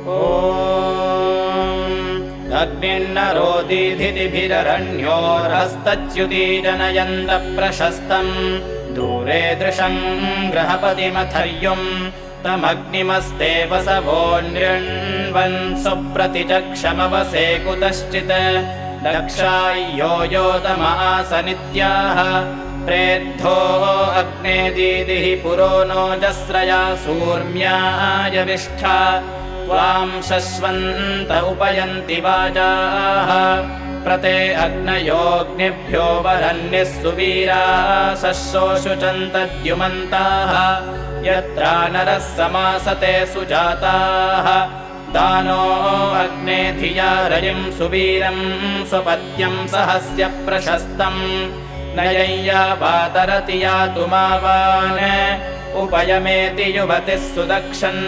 अग्निर्नरोदीधिभिररण्योर्हस्तच्युती जनयन्त प्रशस्तम् दूरे दृशम् ग्रहपतिमथर्युम् तमग्निमस्ते वसवोऽन्यण्वन् सुप्रतिचक्षमवसे कुतश्चित् लक्षाय्यो योतमास नित्याः प्रेद्धो अग्ने दीदिः पुरो नोजस्रया सूर्म्याय विष्ठा त्वां शश्वन्त उपयन्ति वाजाः प्रते अग्नयोऽग्निभ्यो वरन्यः सुवीरासशोषुचन्तद्युमन्ताः यत्रा नरः समासते सुजाताः दानो अग्ने धिया रजिं सुवीरं स्वपत्यं सहस्य प्रशस्तम् नयय्या वातरति यातुमावान् उपयमेति युवतिः सुदक्षन्